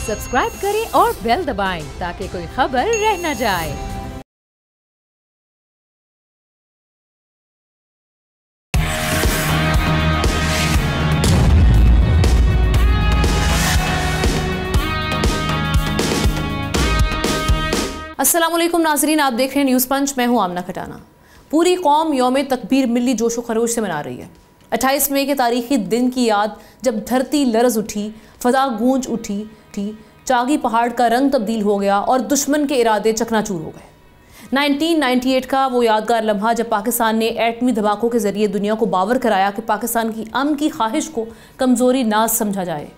Subscribe करें और bell दबाएं ताकि कोई खबर रह न जाए। अस्सलामुअलैकुम नाजरीन, आप देख रहे हैं न्यूज़ पंच। मैं हूं आमना खटाना। पूरी कौम यौम तकबीर मिली जोशो खरोश से मना रही है। 28 मई के तारीखी दिन की याद जब धरती लरज उठी, फ़ज़ा गूंज उठी थी, चागी पहाड़ का रंग तब्दील हो गया और दुश्मन के इरादे चकनाचूर हो गए। 1998 का वो यादगार लम्हा जब पाकिस्तान ने एटमी धमाकों के ज़रिए दुनिया को बावर कराया कि पाकिस्तान की अमन की ख्वाहिश को कमज़ोरी ना समझा जाए।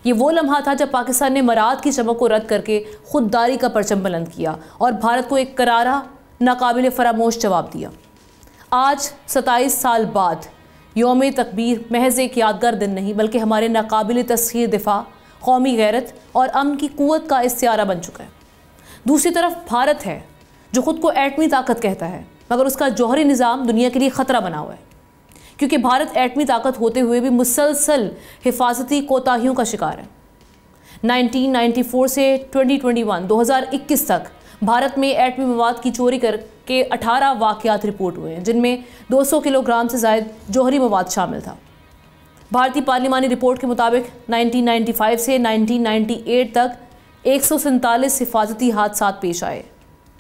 ये वो लम्हा था जब पाकिस्तान ने मराद की चमक को रद्द करके खुददारी का परचम बुलंद किया और भारत को एक करारा नाकाबिल फरामोश जवाब दिया। आज 27 साल बाद यौम तकबीर महज एक यादगार दिन नहीं बल्कि हमारे नाकाबिल तस्खीर दिफा, कौमी गैरत और अमन की क़ुव्वत का इस्तिआरा बन चुका है। दूसरी तरफ भारत है जो ख़ुद को एटमी ताकत कहता है, मगर उसका जौहरी निज़ाम दुनिया के लिए ख़तरा बना हुआ है, क्योंकि भारत एटमी ताकत होते हुए भी मुसलसल हिफाजती कोताहियों का शिकार है। 1994 से 2021 तक भारत में एटमी मवाद की चोरी करके 18 वाक़यात रिपोर्ट हुए हैं, जिनमें 200 किलोग्राम से ज़ायद जौहरी मवाद शामिल था। भारतीय पार्लिमानी रिपोर्ट के मुताबिक 1995 से 1998 तक 147 हिफाजती हादसा पेश आए।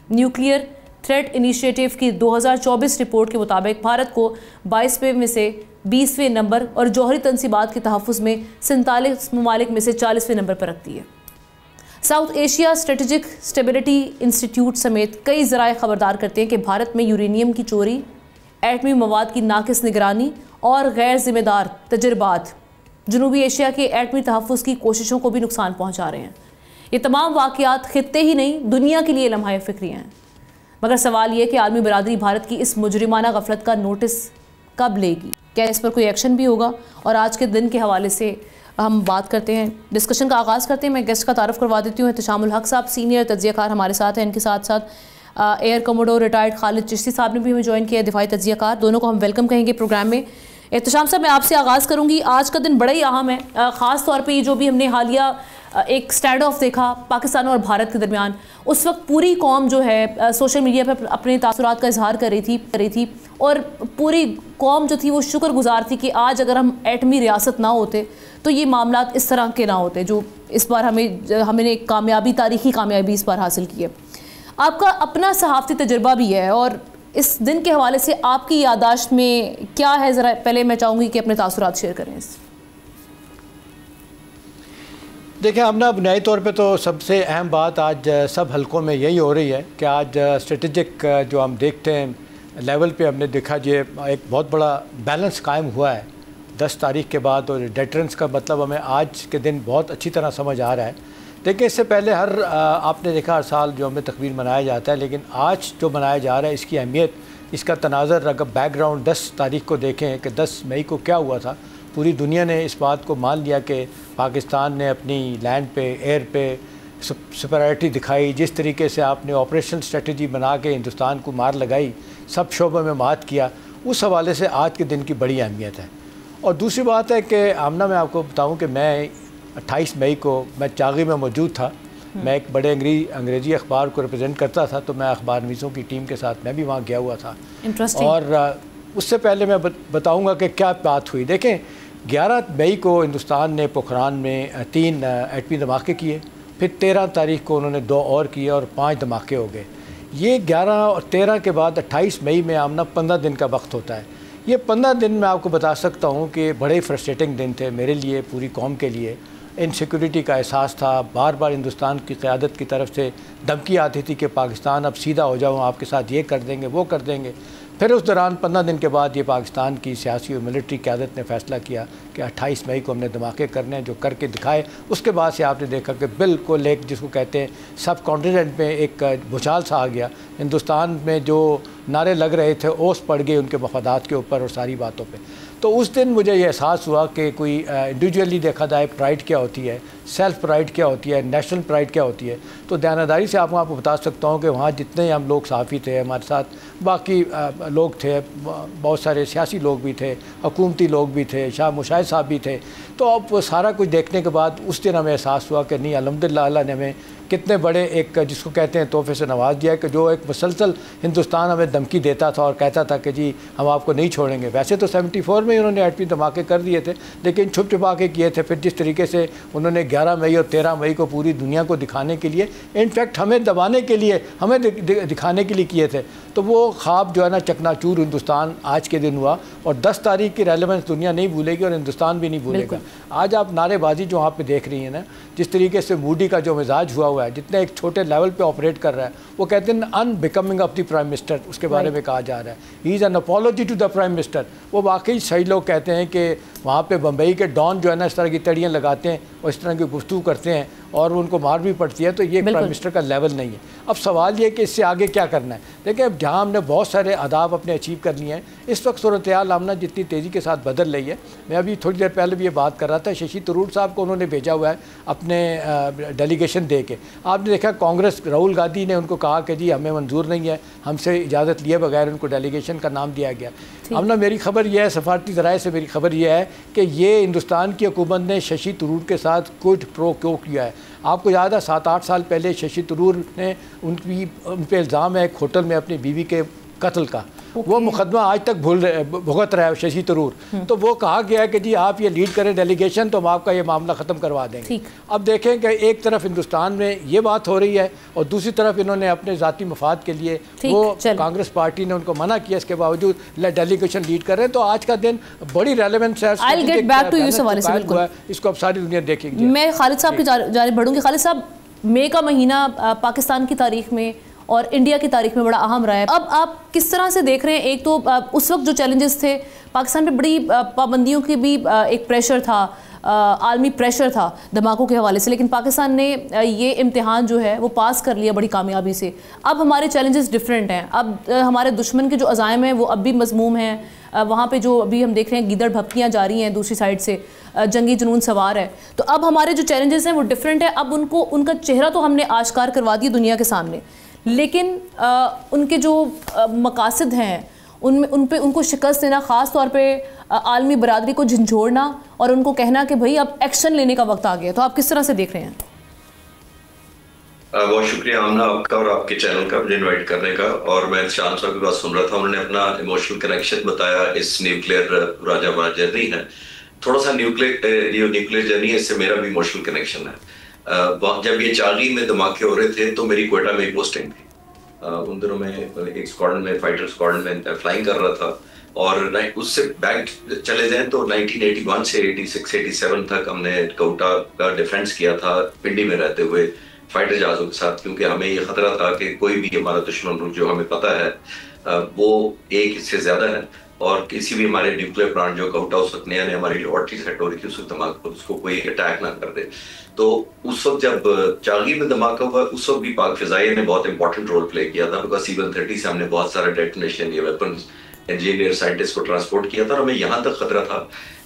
न्यूक्लियर थ्रेट इनिशिएटिव की 2024 रिपोर्ट के मुताबिक भारत को 22वें में से 20वें नंबर और जौहरी तनसीबात के तहफ़्फ़ुज़ में 47 ममालिक में से 40वें नंबर पर रखती है। South Asia strategic stability institute समेत कई ज़राए ख़बरदार करते हैं कि भारत में यूरेनियम की चोरी, एटमी मवाद की नाकिस निगरानी और गैर ज़िम्मेदार तजर्बात जनूबी एशिया के एटमी तहफ़्फ़ुज़ की कोशिशों को भी नुकसान पहुँचा रहे हैं। ये तमाम वाक़यात ख़ित्ते ही नहीं दुनिया के लिए लम्हा फ़िक्री हैं। मगर सवाल ये कि आलमी बरादरी भारत की इस मुजरिमाना गफलत का नोटिस कब लेगी? क्या इस पर कोई एक्शन भी होगा? और आज के दिन के हवाले से हम बात करते हैं, डिस्कशन का आगाज़ करते हैं। मैं गेस्ट का तारुफ करवा देती हूँ। एहतशामुल हक साहब सीनियर तज्ज़ियाकार हमारे साथ हैं। इनके साथ साथ air commodore retired Khalid Chishti साहब ने भी हमें ज्वाइन किया, दिफाई तज्ज़ियाकार। दोनों को हम वेलकम कहेंगे प्रोग्राम में। एहतशाम साहब, मैं आपसे आगाज़ करूँगी। आज का दिन बड़ा ही अहम है, ख़ास तौर पर ये जो भी हमने हालिया एक स्टैंड ऑफ देखा पाकिस्तान और भारत के दरमियान, उस वक्त पूरी कौम जो है सोशल मीडिया पर अपने तासुरात का इजहार कर रही थी और पूरी कौम जो थी वो शुक्रगुजार थी कि आज अगर हम एटमी रियासत ना होते तो ये मामलात इस तरह के ना होते जो इस बार हमने एक तारीखी कामयाबी इस बार हासिल की है। आपका अपना सहाफ़ती तजुर्बा भी है और इस दिन के हवाले से आपकी यादाश्त में क्या है, ज़रा पहले मैं चाहूँगी कि अपने तासुरात शेयर करें। देखिए, हमने बुनियादी तौर पे तो सबसे अहम बात आज सब हलकों में यही हो रही है कि आज स्ट्रेटेजिक जो हम देखते हैं लेवल पे हमने देखा ये एक बहुत बड़ा बैलेंस कायम हुआ है 10 तारीख के बाद। और डेटरेंस का मतलब हमें आज के दिन बहुत अच्छी तरह समझ आ रहा है। देखिए, इससे पहले आपने देखा हर साल जो हमें तकबीर मनाया जाता है, लेकिन आज जो मनाया जा रहा है इसकी अहमियत, इसका तनाज़र अगर बैकग्राउंड 10 तारीख को देखें कि 10 मई को क्या हुआ था, पूरी दुनिया ने इस बात को मान लिया कि पाकिस्तान ने अपनी लैंड पे, एयर पे सुपरियॉरिटी दिखाई। जिस तरीके से आपने ऑपरेशनल स्ट्रेटजी बना के हिंदुस्तान को मार लगाई, सब शोबों में मात किया, उस हवाले से आज के दिन की बड़ी अहमियत है। और दूसरी बात है कि आमना, मैं आपको बताऊं कि मैं 28 मई को मैं चागी में मौजूद था। मैं एक बड़े अंग्रेज़ी अखबार को रिप्रेजेंट करता था, तो मैं अखबार नवीसों की टीम के साथ मैं भी वहाँ गया हुआ था। और उससे पहले मैं बताऊँगा कि क्या बात हुई। देखें, 11 मई को हिंदुस्तान ने पोखरान में 3 एटमी धमाके किए, फिर 13 तारीख को उन्होंने 2 और किए और 5 धमाके हो गए। ये 11 और 13 के बाद 28 मई में आमना 15 दिन का वक्त होता है। ये 15 दिन मैं आपको बता सकता हूँ कि बड़े फ्रस्ट्रेटिंग दिन थे मेरे लिए, पूरी कौम के लिए। इनसिक्योरिटी का एहसास था, बार बार हिंदुस्तान की क़यादत की तरफ से धमकी आती थी कि पाकिस्तान अब सीधा हो जाओ, आपके साथ ये कर देंगे, वो कर देंगे। फिर उस दौरान 15 दिन के बाद ये पाकिस्तान की सियासी और मिलिट्री क़यादत ने फ़ैसला किया कि 28 मई को हमने धमाके करने हैं, जो करके दिखाए। उसके बाद से आपने देखा कि बिल्कुल एक जिसको कहते हैं सब कॉन्टिनेंट में एक भूचाल सा आ गया। हिंदुस्तान में जो नारे लग रहे थे ओस पड़ गए उनके मफादात के ऊपर और सारी बातों पे। तो उस दिन मुझे ये एहसास हुआ कि कोई इंडिविजुअली देखा जाए प्राइड क्या होती है, सेल्फ प्राइड क्या होती है, नेशनल प्राइड क्या होती है। तो दयानतदारी से आपको बता सकता हूँ कि वहाँ जितने हम लोग साफ़ी थे, हमारे साथ बाकी लोग थे, बहुत सारे सियासी लोग भी थे, हुकूमती लोग भी थे, शाह मुशाहिद साहब भी थे। तो अब वो सारा कुछ देखने के बाद उस दिन हमें एहसास हुआ कि नहीं, अल्हम्दुलिल्लाह अल्लाह ने हमें कितने बड़े एक जिसको कहते हैं तोहफे से नवाज दिया कि जो एक मुसलसल हिंदुस्तान हमें धमकी देता था और कहता था कि जी हम आपको नहीं छोड़ेंगे। वैसे तो 74 में ही उन्होंने एटमी धमाके कर दिए थे, लेकिन छुप छुपा के किए थे। फिर जिस तरीके से उन्होंने 11 मई और 13 मई को पूरी दुनिया को दिखाने के लिए, इनफैक्ट हमें दबाने के लिए, हमें दिखाने के लिए किए थे, तो वो ख्वाब जो है ना चकनाचूर हिंदुस्तान आज के दिन हुआ। और 10 तारीख की रेलेवेंस दुनिया नहीं भूलेगी और हिंदुस्तान भी नहीं भूलेगा। आज आप नारेबाजी जो वहाँ पे देख रही हैं ना, जिस तरीके से मोदी का जो मिजाज हुआ है, जितने एक छोटे लेवल पे ऑपरेट कर रहा है, वो कहते हैं unbecoming of the prime minister, उसके बारे में कहा जा रहा है he is an apology to the prime minister. वो वाकई सही लोग कहते हैं कि वहाँ पे बम्बई के डॉन जो है ना इस तरह की तड़ियाँ लगाते हैं और इस तरह की गुफ्तगू करते हैं और उनको मार भी पड़ती है, तो ये प्राइम मिनिस्टर का लेवल नहीं है। अब सवाल ये कि इससे आगे क्या करना है। देखिए अब जहाँ हमने बहुत सारे आदाब अपने अचीव कर लिए हैं, इस वक्त सूरत-ए-हाल आमना जितनी तेज़ी के साथ बदल रही है। मैं अभी थोड़ी देर पहले भी ये बात कर रहा था, शशि थरूर साहब को उन्होंने भेजा हुआ है अपने डेलीगेशन दे के। आपने देखा कांग्रेस, राहुल गांधी ने उनको कहा कि जी हमें मंजूर नहीं है, हमसे इजाज़त लिए बगैर उनको डेलीगेशन का नाम दिया गया। अब ना मेरी खबर यह है, सफारती ज़राए से मेरी खबर यह है कि ये हिंदुस्तान की हुकूमत ने शशि थरूर के साथ कुछ प्रो क्यों किया है। आपको याद है 7-8 साल पहले शशि थरूर ने उन पे इल्ज़ाम है एक होटल में अपनी बीवी के कत्ल का, वो मुकदमा आज तक भुगत रहा है शशि थरूर। तो वो कहा गया है कि जी आप ये लीड करें डेलीगेशन, तो हम आपका ये मामला ख़त्म करवा देंगे। अब देखें कि एक तरफ हिंदुस्तान में ये बात हो रही है और दूसरी तरफ इन्होंने अपने ज़ाती मफाद के लिए वो कांग्रेस पार्टी ने उनको मना किया, इसके बावजूद डेलीगेशन लीड कर रहे हैं। तो आज का दिन बड़ी रेलेवेंस है, इसको अब सारी दुनिया देखेगी। मैं खालिद साहब की जानिब बढ़ूंगी। खालिद साहब, मई का महीना पाकिस्तान की तारीख में और इंडिया की तारीख में बड़ा अहम रहा है। अब आप किस तरह से देख रहे हैं? एक तो उस वक्त जो चैलेंजेस थे, पाकिस्तान पे बड़ी पाबंदियों की भी एक प्रेशर था, आलमी प्रेशर था धमाकों के हवाले से, लेकिन पाकिस्तान ने ये इम्तिहान जो है वो पास कर लिया बड़ी कामयाबी से। अब हमारे चैलेंजेस डिफरेंट हैं, अब हमारे दुश्मन के जो अज़ाइम हैं वो अब भी मज़मूम हैं। वहाँ पे जो अभी हम देख रहे हैं गीदड़ भपकियाँ जारी हैं, दूसरी साइड से जंगी जुनून सवार है। तो अब हमारे जो चैलेंजेस हैं वो डिफरेंट है। अब उनका चेहरा तो हमने आश्कार करवा दिया दुनिया के सामने, लेकिन उनके जो मकासद हैं उनको शिकस्त देना, ख़ास तौर पे आलमी बरादरी को झंझोड़ना और उनको कहना कि भाई अब एक्शन लेने का वक्त आ गया। तो आप किस तरह से देख रहे हैं? बहुत शुक्रिया आमना आपका और आपके चैनल का मुझे इन्वाइट करने का। और मैं शाम साहब की बात सुन रहा था, उन्होंने अपना इमोशनल कनेक्शन बताया इस न्यूक्लियर राजाबाद जर्नी है। थोड़ा सा न्यूक्लियर जर्नी है, इससे मेरा भी इमोशनल कनेक्शन है। जब ये चार्ली में धमाके हो रहे थे तो मेरी क्वेटा में पोस्टिंग थी। उन दिनों में एक स्क्वाड्रन में, फाइटर स्क्वाड्रन में फ्लाइंग कर रहा था। और उससे बैक चले जाएं तो 1981 से 86-87 तक हमने कोटा का डिफेंस किया था पिंडी में रहते हुए फाइटर जहाज़ों के साथ, क्योंकि हमें ये खतरा था कि कोई भी हमारा दुश्मन जो हमें पता है वो एक इससे ज़्यादा है, और किसी भी हमारे न्यूक्लियर प्लांट जो कोटा उस वक्त नया हमारी लॉटरी सेट हो रही थी, उस वक्त धमाका, उसको कोई अटैक ना कर दे। तो उस वक्त जब चार्ली में धमाका हुआ, उस वक्त भी पाक फिजाइया ने बहुत इंपॉर्टेंट रोल प्ले किया था, बिकॉज C-130 से हमने बहुत सारा डेटोनेशन या वेपन्स इंजीनियर साइंटिस्ट को ट्रांसपोर्ट किया था। और हमें यहाँ तक खतरा था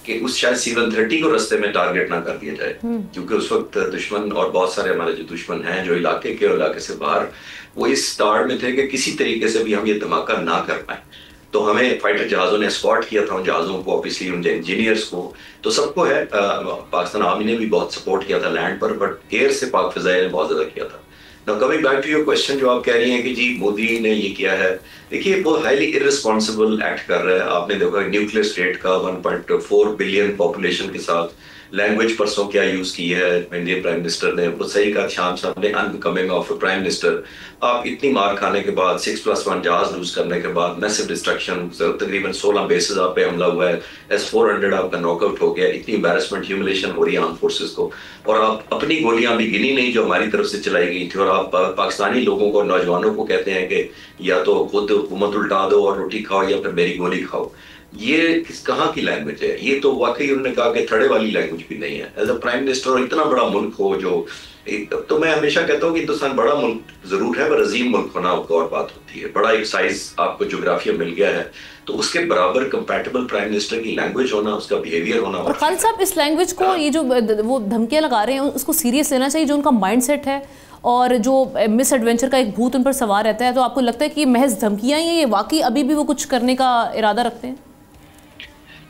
कि उस शायद C-130 को रास्ते में टारगेट ना कर दिया जाए, क्योंकि उस वक्त दुश्मन और बहुत सारे हमारे जो दुश्मन हैं जो इलाके के और इलाके से बाहर, वो इस ताड़ में थे कि किसी तरीके से भी हम ये धमाका ना कर पाए। तो हमें फाइटर जहाज़ों ने स्पॉट किया था उन जहाज़ों को, ऑब्वियसली उन इंजीनियर्स को, तो सबको है। पाकिस्तान आर्मी ने भी बहुत सपोर्ट किया था लैंड पर, बट एयर से पाक फिजाइया ने बहुत ज़्यादा किया था। Now coming back to your question, जो आप कह रही हैं कि जी मोदी ने ये किया है, देखिए वो हाईली इररिस्पॉन्सिबल एक्ट कर रहा है। आपने देखा न्यूक्लियर स्टेट का 1.4 बिलियन पॉपुलेशन के साथ लैंग्वेज परसों क्या यूज की है इंडियन प्राइम मिनिस्टर ने, वो सही कहा शाम साहब ने, unbecoming of a prime minister. आप इतनी मार खाने के बाद, 6+1 जहाज लूज करने के बाद, मैसिव डिस्ट्रक्शन, तकरीबन 16 बेसेस आप पे हमला हुआ है, S-400 आपका नॉकआउट हो गया, इतनी एम्बैरेसमेंट, ह्यूमिलेशन हो रही है आर्म फोर्सेस को, और आप अपनी गोलियां भी गिनी नहीं जो हमारी तरफ से चलाई गई थी, और आप पाकिस्तानी लोगों को, नौजवानों को कहते हैं कि या तो खुद हुकूमत उल्टा दो और रोटी खाओ या फिर मेरी गोली खाओ। ये कहाँ की लैंग्वेज है? ये तो वाकई उन्होंने कहा कि थड़े वाली लैंग्वेज भी नहीं है। एज अ प्राइम मिनिस्टर, इतना बड़ा मुल्क हो जो तो मैं हमेशा कहता हूँ कि हिंदुस्तान बड़ा मुल्क जरूर है, पर अजीम मुल्क होना और बात होती है। बड़ा एक साइज आपको जोग्राफिया मिल गया है, तो उसके बराबर कंपैटिबल प्राइम मिनिस्टर की लैंग्वेज होना, उसका बिहेवियर होना। और खालिद साहब, इस लैंग्वेज को ये जो वो धमकियां लगा रहे हैं उसको सीरियस लेना चाहिए, जो उनका माइंडसेट है और जो मिस एडवेंचर का एक भूत उन पर सवार रहता है। तो आपको लगता है कि महज धमकियां ही हैं, ये वाकई अभी भी वो कुछ करने का इरादा रखते हैं?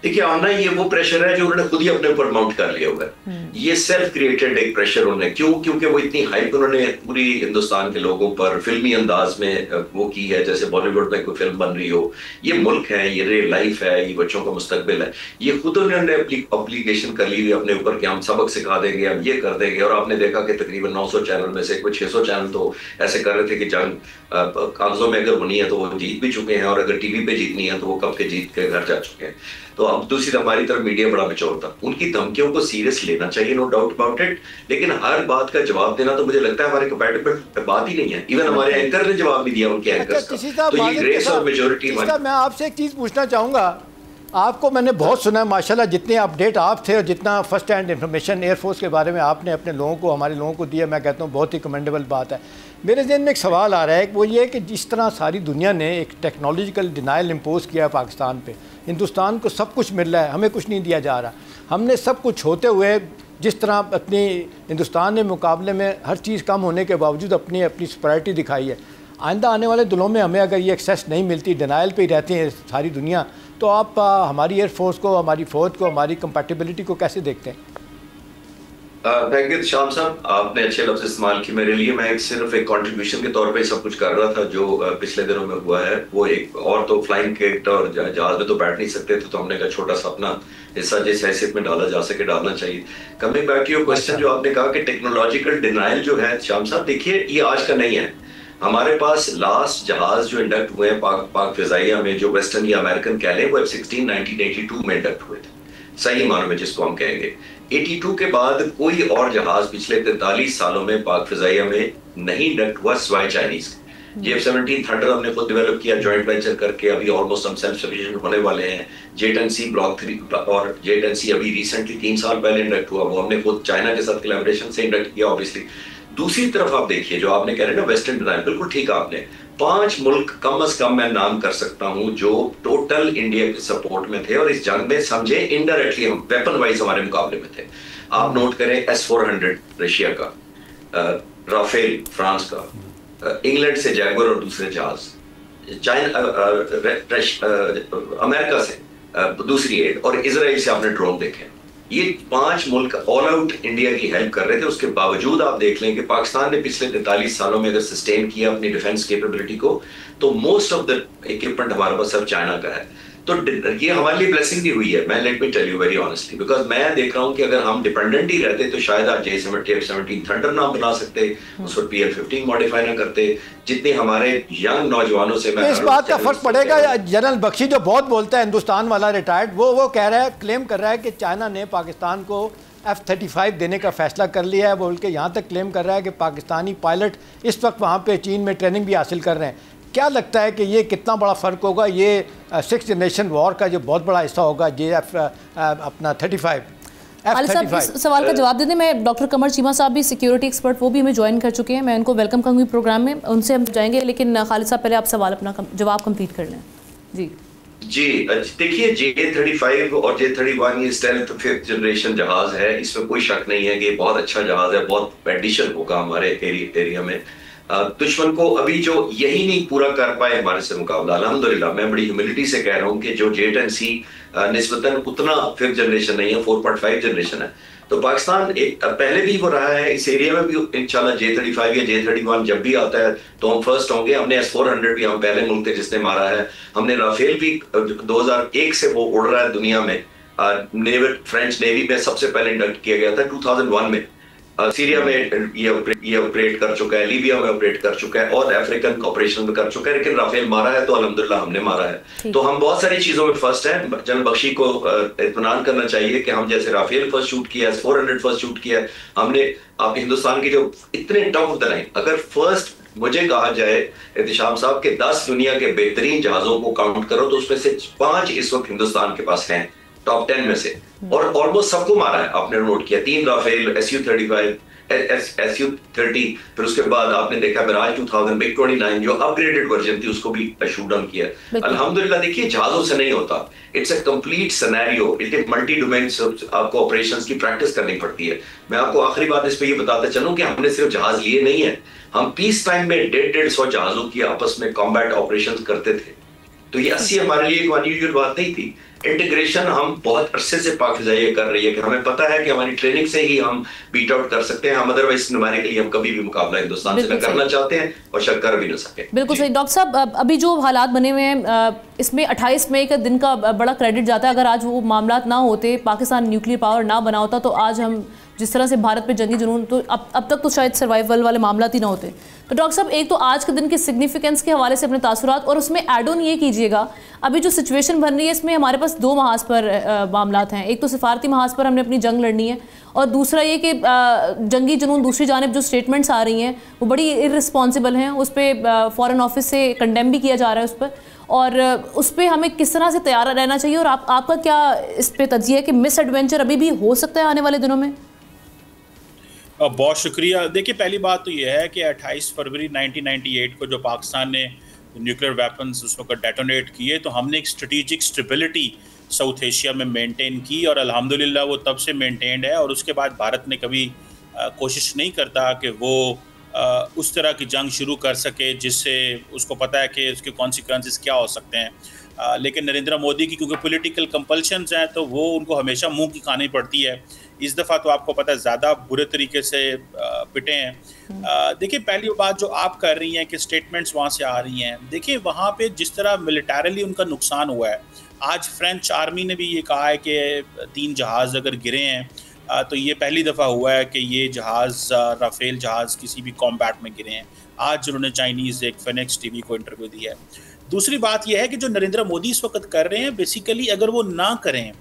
देखिए आना, ये वो प्रेशर है जो उन्होंने खुद ही अपने ऊपर माउंट कर लिया हुआ है। ये सेल्फ क्रिएटेड एक प्रेशर उन्होंने, क्योंकि वो इतनी हाइप उन्होंने पूरी हिंदुस्तान के लोगों पर फिल्मी अंदाज में वो की है, जैसे बॉलीवुड में कोई फिल्म बन रही हो। ये मुल्क है, ये रियल लाइफ है, ये बच्चों का मुस्तकबिल है। ये खुद उन्होंने अपनी एप्लीकेशन कर ली अपने ऊपर कि हम सबक सिखा देंगे, हम ये कर देंगे। और आपने देखा कि तकरीबन 900 चैनल में से कुछ 600 चैनल तो ऐसे कर रहे थे कि जंग कागजों में अगर होनी है तो वो जीत भी चुके हैं, और अगर टीवी पे जीतनी है तो वो कब के जीत के घर जा चुके हैं। तो अब दूसरी तरफ हमारी तरफ मीडिया बड़ा मैच्योर था, उनकी धमकियों को सीरियस लेना चाहिए, नो डाउट अबाउट इट। लेकिन हर बात का जवाब देना तो मुझे लगता है हमारे कंपैटिबल बात ही नहीं है। इवन हमारे एंकर ने जवाब भी दिया उनके एंकर्स का। तो ये ग्रेस और मेजॉरिटी। मैं आपसे एक चीज पूछना चाहूंगा, आपको मैंने बहुत सुना है माशाल्लाह, जितने अपडेट आप थे और जितना फर्स्ट हैंड इन्फॉर्मेशन एयरफोर्स के बारे में आपने अपने लोगों को, हमारे लोगों को दिया, मैं कहता हूँ बहुत ही कमेंडेबल बात है। मेरे जहन में एक सवाल आ रहा है, वो ये कि जिस तरह सारी दुनिया ने एक टेक्नोलॉजिकल डिनाइल इम्पोज किया पाकिस्तान पे, हिंदुस्तान को सब कुछ मिल रहा है, हमें कुछ नहीं दिया जा रहा। हमने सब कुछ होते हुए जिस तरह अपनी हिंदुस्तान ने मुकाबले में हर चीज़ कम होने के बावजूद अपनी सुपरियॉरिटी दिखाई है। आइंदा आने वाले दिनों में हमें अगर ये एक्सेस नहीं मिलती, डिनाइल पे ही रहती है सारी दुनिया, तो आप हमारी एयरफोर्स को, हमारी फ़ौज को, हमारी कंपैटिबिलिटी को कैसे देखते हैं? थैंक यू शाम साहब, आपने अच्छे लफ्ज़ इस्तेमाल किए मेरे लिए। मैं सिर्फ एक कंट्रीब्यूशन के तौर पे सब कुछ कर रहा था जो पिछले दिनों में हुआ है। वो एक और तो फ्लाइंग किट और जहाज में तो बैठ नहीं सकते थे, तो हमने कहा छोटा सा अपना हिस्सा जिस हैसियत में डाला जा सके डालना चाहिए। Coming back to your question, जो आपने कहा कि टेक्नोलॉजिकल डिनाइल जो है शाम साहब, देखिए ये आज का नहीं है। हमारे पास लास्ट जहाज जो इंडक्ट हुए हैं पाक फिजाइया में, जो वेस्टर्न या अमेरिकन कह लें, वो F-16 1982 में इंडक्ट हुए थे, सही मानों में जिसको हम कहेंगे। 82 के बाद कोई और जहाज पिछले 43 सालों में पाक फिजाइया में नहीं इंडक्ट हुआ सिवाय चाइनीज। F-17 थंडर हमने खुद डेवलप किया जॉइंट वेंचर करके, अभी ऑलमोस्ट हम सेल्फ सफिशिएंट होने वाले हैं। J-10C ब्लॉक 3 और J-10C अभी रिसेंटली 3 साल पहले इंडक्ट हुआ, वो हमने खुद चाइना के साथ कोलैबोरेशन से इंडक्ट किया ऑब्वियसली। दूसरी तरफ आप देखिए जो आपने कह रहे हैं ना वेस्टर्न डिनाइल, बिल्कुल ठीक है आपने। 5 मुल्क कम से कम मैं नाम कर सकता हूं जो टोटल इंडिया के सपोर्ट में थे और इस जंग में समझे इनडायरेक्टली हम वेपन वाइज हमारे मुकाबले में थे। आप नोट करें S-400 रशिया का, राफेल फ्रांस का, इंग्लैंड से जैगुआर और दूसरे जहाज, चाइना अमेरिका से दूसरी एड, और इजराइल से आपने ड्रोन देखे। ये 5 मुल्क ऑल आउट इंडिया की हेल्प कर रहे थे। उसके बावजूद आप देख लें कि पाकिस्तान ने पिछले 43 सालों में अगर सस्टेन किया अपनी डिफेंस कैपेबिलिटी को, तो मोस्ट ऑफ द इक्विपमेंट हमारे पास सब चाइना का है। तो ये हमारे लिए ब्लेसिंग भी हुई है, मैं let me tell you very honestly, because मैं देख रहा हूं कि अगर हम डिपेंडेंट ही रहते तो शायद आज F-17 थंडर ना बना सकते, उस पर PL-15 मॉडिफाई ना करते। जितने हमारे यंग नौजवानों से मैं इस बात का फर्क पड़ेगा। जनरल बख्शी जो बहुत बोलता है, हिंदुस्तान वाला रिटायर्ड, वो कह रहा है, क्लेम कर रहा है कि चाइना ने पाकिस्तान को F-35 देने का फैसला कर लिया है। बोल के यहाँ तक क्लेम कर रहा है कि पाकिस्तानी पायलट इस वक्त वहाँ पे चीन में ट्रेनिंग भी हासिल कर रहे हैं। क्या लगता है कि ये कितना बड़ा फ़र्क होगा? ये 6th जनरेशन वॉर का जो बहुत बड़ा हिस्सा होगा, ये अपना F-35। साहब इस सवाल का जवाब देने में डॉक्टर कमर चीमा साहब भी सिक्योरिटी एक्सपर्ट, वो भी हमें ज्वाइन कर चुके हैं। मैं उनको वेलकम करूँगी प्रोग्राम में, उनसे हम जाएंगे। लेकिन खालिद साहब पहले आप सवाल अपना जवाब कंप्लीट कर लें। जी देखिए J-35 और J-31 ये स्टेल्थ 5th जनरेशन जहाज है, इसमें कोई शक नहीं है कि बहुत अच्छा जहाज है, बहुत एडिशन होगा हमारे एरिया में। दुश्मन को अभी जो यही नहीं पूरा कर पाए हमारे से मुकाबला, अल्हम्दुलिल्लाह मैं बड़ी ह्यूमिलिटी से कह रहा हूँ कि जो J-10C निस्बतन उतना 5th जनरेशन नहीं है, 4.5 जनरेशन है। तो पाकिस्तान पहले भी वो रहा है, इस एरिया में भी इंशाल्लाह J-35 या J-31 जब भी आता है तो हम फर्स्ट होंगे। हमने S-400 भी हम पहले मुल्क थे जिसने मारा है। हमने राफेल भी 2001 से वो उड़ रहा है दुनिया में। फ्रेंच नेवी में सबसे पहले इंडक्ट किया गया था 2001 में। सीरिया में ये ऑपरेट कर चुका है, लीबिया में ऑपरेट कर चुका है और अफ्रीकन ऑपरेशन में कर चुका है। लेकिन राफेल मारा है तो अल्हम्दुलिल्लाह हमने मारा है। तो हम बहुत सारी चीजों में फर्स्ट है। जनरल बख्शी को इत्मीनान करना चाहिए कि हम जैसे राफेल फर्स्ट शूट किया, S-400 फर्स्ट शूट किया हमने। आप हिंदुस्तान की जो इतने टॉप ऑफ द लाइन, अगर फर्स्ट मुझे कहा जाए एहतिशाम साहब के 10 दुनिया के बेहतरीन जहाजों को काउंट करो तो उसमें से 5 इस वक्त हिंदुस्तान के पास हैं। टॉप 10 में से, और ऑलमोस्ट सबको मारा है। आपने नोट किया 3 राफेल, SU-35, SU-30, फिर उसके बाद आपने देखा मिराज 2000, MiG-29 जो अपग्रेडेड वर्जन थी उसको भी शूट डाउन किया। अल्हम्दुलिल्लाह देखिए जहाजों से नहीं होता, it's a complete scenario, it is multi domain, आपको ऑपरेशंस की प्रैक्टिस करनी पड़ती है। मैं आपको आखिरी बात इस पे ये बताता चलूं कि हमने सिर्फ जहाज लिए नहीं है, हम पीस टाइम में 150 जहाजों की आपस में कॉम्बैट ऑपरेशंस करते थे। तो ये 80 हमारे लिए एक अनयूजुअल बात नहीं थी। इंटीग्रेशन हम बहुत अरसे से पाक फ़िज़ाइया कर रही है कि हमें पता है कि हमारी ट्रेनिंग से ही हम बीट आउट कर सकते हैं, हम अदरवाइज न्यूमेरिकली हम कभी भी मुकाबला हिंदुस्तान से न करना चाहते हैं और शायद कर भी ना सके। बिल्कुल सही डॉक्टर साहब, अभी जो हालात बने हुए हैं इसमें 28 मई का दिन का बड़ा क्रेडिट जाता है। अगर आज वो मामला ना होते, पाकिस्तान न्यूक्लियर पावर ना बना होता, तो आज हम जिस तरह से भारत पे जंगी जुनून, तो अब तक तो शायद सर्वाइवल वाले मामला ही ना होते। तो डॉक्टर साहब, एक तो आज के दिन के सिग्निफिकेंस के हवाले से अपने तासुरात, और उसमें एड ऑन ये कीजिएगा, अभी जो सिचुएशन बन रही है इसमें हमारे पास 2 महाज पर मामलात हैं। एक तो सिफारती महाज पर हमने अपनी जंग लड़नी है, और दूसरा ये कि जंगी जुनून दूसरी जानिब जो स्टेटमेंट्स आ रही हैं वो बड़ी इर्रिस्पॉन्सिबल हैं, उस पर फ़ॉरेन ऑफिस से कंडेम भी किया जा रहा है उस पर, और उस पर हमें किस तरह से तैयार रहना चाहिए, और आपका क्या इस पर तज्जिया है कि मिस एडवेंचर अभी भी हो सकता है आने वाले दिनों में? बहुत शुक्रिया। देखिए, पहली बात तो यह है कि 28 फरवरी 1998 को जो पाकिस्तान ने न्यूक्लियर वेपन्स उस वक्त डेटोनेट किए, तो हमने एक स्ट्रेटेजिक स्टेबिलिटी साउथ एशिया में मेंटेन की, और अल्हम्दुलिल्लाह वो तब से मेंटेन्ड है। और उसके बाद भारत ने कभी कोशिश नहीं करता कि वो उस तरह की जंग शुरू कर सके जिससे उसको पता है कि उसके कॉन्सिक्वेंसेस क्या हो सकते हैं। लेकिन नरेंद्र मोदी की क्योंकि पॉलिटिकल कंपल्शंस हैं, तो वो उनको हमेशा मुंह की खानी पड़ती है। इस दफ़ा तो आपको पता है ज़्यादा बुरे तरीके से पिटे हैं। देखिए, पहली बात जो आप कर रही हैं कि स्टेटमेंट्स वहाँ से आ रही हैं, देखिए वहाँ पे जिस तरह मिलिटरीली उनका नुकसान हुआ है, आज फ्रेंच आर्मी ने भी ये कहा है कि 3 जहाज़ अगर गिरे हैं, तो ये पहली दफ़ा हुआ है कि ये जहाज़ राफेल जहाज़ किसी भी कॉम्बैट में गिरे हैं। आज उन्होंने चाइनीज़ एक फिनिक्स टीवी को इंटरव्यू दिया है। दूसरी बात यह है कि जो नरेंद्र मोदी इस वक्त कर रहे हैं, बेसिकली अगर वो ना करें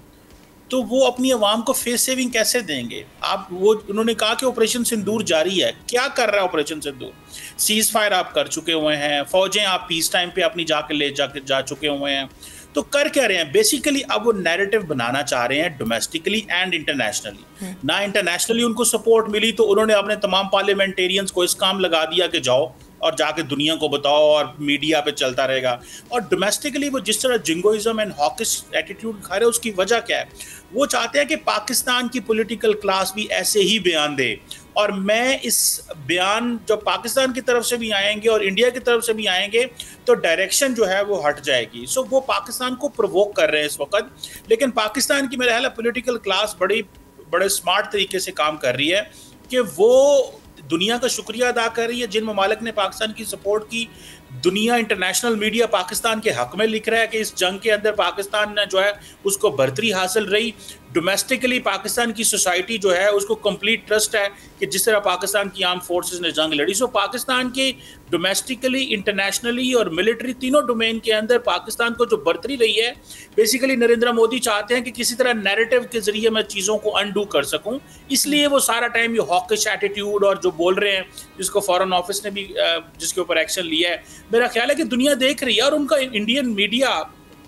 तो वो अपनी आवाम को फेस सेविंग कैसे देंगे? उन्होंने कहा कि ऑपरेशन सिंदूर जारी है। क्या कर रहा है ऑपरेशन सिंदूर? सीज फायर आप कर चुके हुए हैं, फौजें आप पीस टाइम पे अपनी जा चुके हुए हैं, तो कर क्या रहे हैं? बेसिकली अब वो नैरेटिव बनाना चाह रहे हैं डोमेस्टिकली एंड इंटरनेशनली। ना इंटरनेशनली उनको सपोर्ट मिली तो उन्होंने अपने तमाम पार्लियामेंटेरियंस को इस काम लगा दिया कि जाओ और जाके दुनिया को बताओ, और मीडिया पे चलता रहेगा। और डोमेस्टिकली वो जिस तरह जिंगोइज्म एंड हॉकिश एटीट्यूड खा रहे हैं, उसकी वजह क्या है? वो चाहते हैं कि पाकिस्तान की पॉलिटिकल क्लास भी ऐसे ही बयान दे, और मैं इस बयान जो पाकिस्तान की तरफ से भी आएंगे और इंडिया की तरफ से भी आएंगे, तो डायरेक्शन जो है वो हट जाएगी। सो वो पाकिस्तान को प्रोवोक कर रहे हैं इस वक्त। लेकिन पाकिस्तान की मेरा ख्याल है पॉलिटिकल क्लास बड़े स्मार्ट तरीके से काम कर रही है कि वो दुनिया का शुक्रिया अदा कर रही है जिन ममालिक ने पाकिस्तान की सपोर्ट की। दुनिया, इंटरनेशनल मीडिया पाकिस्तान के हक में लिख रहा है कि इस जंग के अंदर पाकिस्तान ने जो है उसको बढ़तरी हासिल रही। डोमेस्टिकली पाकिस्तान की सोसाइटी जो है उसको कंप्लीट ट्रस्ट है कि जिस तरह पाकिस्तान की आर्म फोर्सेस ने जंग लड़ी। सो पाकिस्तान के डोमेस्टिकली, इंटरनेशनली और मिलिट्री तीनों डोमेन के अंदर पाकिस्तान को जो बढ़तरी रही है, बेसिकली नरेंद्र मोदी चाहते हैं कि किसी तरह नैरेटिव के जरिए मैं चीज़ों को अनडू कर सकूं। इसलिए वो सारा टाइम ये हॉकिश एटीट्यूड और जो बोल रहे हैं, जिसको फॉरेन ऑफिस ने भी जिसके ऊपर एक्शन लिया है, मेरा ख्याल है कि दुनिया देख रही है। और उनका इंडियन मीडिया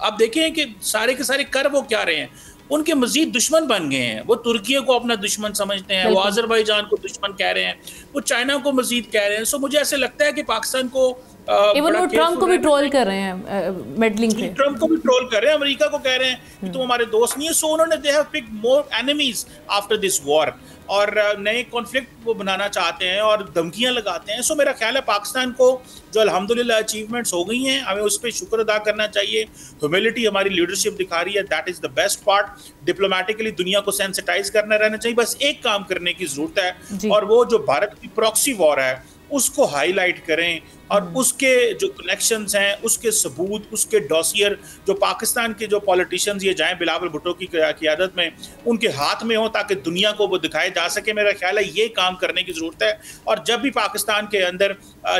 आप देखें कि सारे के सारे कर वो क्या रहे हैं, उनके मजीद दुश्मन बन गए हैं। वो तुर्की को अपना दुश्मन समझते हैं, वो अजरबैजान को दुश्मन कह रहे हैं, वो चाइना को मजीद कह रहे हैं। सो मुझे ऐसे लगता है कि पाकिस्तान को इवन वो ट्रम्प को भी ट्रोल कर रहे हैं, मेडलिंग पे ट्रम्प को भी ट्रोल कर रहे हैं, अमेरिका को कह रहे हैं कि तुम हमारे दोस्त नहीं है। सो उन्होंने they have picked more enemies after this war, और नए कॉन्फ्लिक्ट वो बनाना चाहते हैं और धमकियां लगाते हैं। सो मेरा ख्याल है पाकिस्तान को जो अल्हम्दुलिल्लाह अचीवमेंट्स हो गई हैं, हमें उस पर शुक्र अदा करना चाहिए। ह्यूमिलिटी हमारी लीडरशिप दिखा रही है, that is the best part. Diplomatically दुनिया को सेंसिटाइज करना रहना चाहिए। बस एक काम करने की जरूरत है, और वो जो भारत की प्रॉक्सी वॉर है उसको हाईलाइट करें, और उसके जो कनेक्शंस हैं, उसके सबूत, उसके डॉसियर जो पाकिस्तान के जो पॉलिटिशियंस ये जाएं बिलावल भुट्टो की क़यादत में, उनके हाथ में हो ताकि दुनिया को वो दिखाए जा सके। मेरा ख्याल है ये काम करने की ज़रूरत है। और जब भी पाकिस्तान के अंदर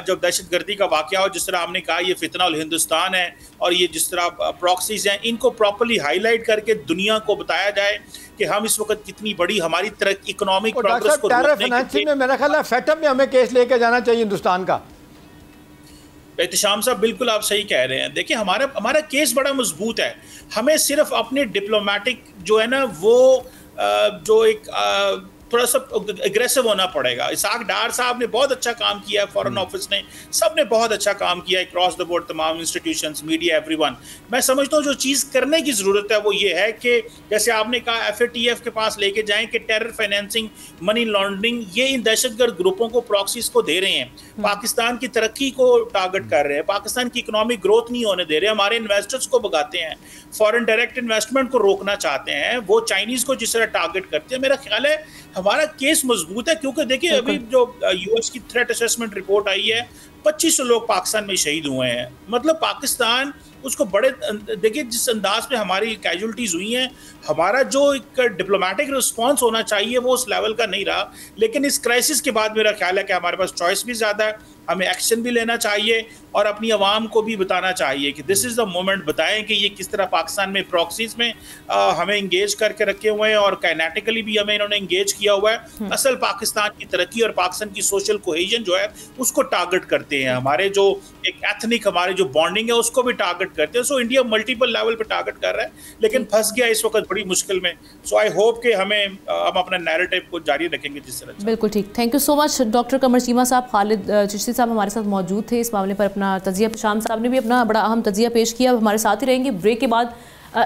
जब दहशतगर्दी का वाक़या हो, जिस तरह हमने कहा ये फितना उल हिंदुस्तान है और ये जिस तरह प्रॉक्सीज हैं, इनको प्रॉपर्ली हाईलाइट करके दुनिया को बताया जाए कि हम इस वक्त कितनी बड़ी हमारी तरह इकोनॉमिक प्रोग्रेस को में मेरा ख्याल है फेटअप में हमें केस लेके जाना चाहिए हिंदुस्तान का। एहतिशाम साहब बिल्कुल आप सही कह रहे हैं। देखिए हमारा केस बड़ा मजबूत है। हमें सिर्फ अपने डिप्लोमेटिक जो है ना वो जो एक थोड़ा सा एग्रेसिव होना पड़ेगा। इसाक डार साहब ने बहुत अच्छा काम किया है, फॉरेन ऑफिस ने, सब ने बहुत अच्छा काम किया है, क्रॉस द बोर्ड तमाम इंस्टीट्यूशंस, मीडिया, एवरीवन। मैं समझता हूँ जो चीज़ करने की ज़रूरत है वो ये है कि जैसे आपने कहा FATF के पास लेके जाएं कि टेरर फाइनेंसिंग, मनी लॉन्ड्रिंग, ये इन दहशतगर्द ग्रुपों को प्रॉक्सीज को दे रहे हैं, पाकिस्तान की तरक्की को टारगेट कर रहे हैं, पाकिस्तान की इकोनॉमिक ग्रोथ नहीं होने दे रहे, हमारे इन्वेस्टर्स को भगाते हैं, फॉरेन डायरेक्ट इन्वेस्टमेंट को रोकना चाहते हैं, वो चाइनीज़ को जिस तरह टारगेट करते हैं। मेरा ख्याल है हमारा केस मजबूत है, क्योंकि देखिए अभी जो US की थ्रेट असेसमेंट रिपोर्ट आई है, 2500 लोग पाकिस्तान में शहीद हुए हैं। मतलब पाकिस्तान उसको बड़े, देखिए जिस अंदाज में हमारी कैजुअल्टीज हुई हैं, हमारा जो एक डिप्लोमेटिक रिस्पॉन्स होना चाहिए वो उस लेवल का नहीं रहा। लेकिन इस क्राइसिस के बाद मेरा ख्याल है कि हमारे पास चॉइस भी ज़्यादा है, हमें एक्शन भी लेना चाहिए और अपनी आवाम को भी बताना चाहिए कि दिस इज़ द मोमेंट। बताएं कि ये किस तरह पाकिस्तान में प्रॉक्सीज में हमें इंगेज करके रखे हुए हैं और काइनेटिकली भी हमें इन्होंने इंगेज किया हुआ है। असल पाकिस्तान की तरक्की और पाकिस्तान की सोशल कोहेजन जो है उसको टारगेट करते हैं, हमारे जो एक एथनिक हमारी जो बॉन्डिंग है उसको भी टारगेट करते हैं। सो इंडिया मल्टीपल लेवल पे टारगेट कर रहा है, लेकिन फंस गया इस वक्त बड़ी मुश्किल में। सो आई होप कि हम अपना नैरेटिव को जारी रखेंगे जिस तरह। बिल्कुल ठीक, thank you so much doctor Qamar Cheema साहब। खालिद चिश्ती साहब हमारे साथ मौजूद थे इस मामले पर अपना तजिया, शाम साहब ने भी अपना बड़ा अहम तजिया पेश किया, हमारे साथ ही रहेंगे। ब्रेक के बाद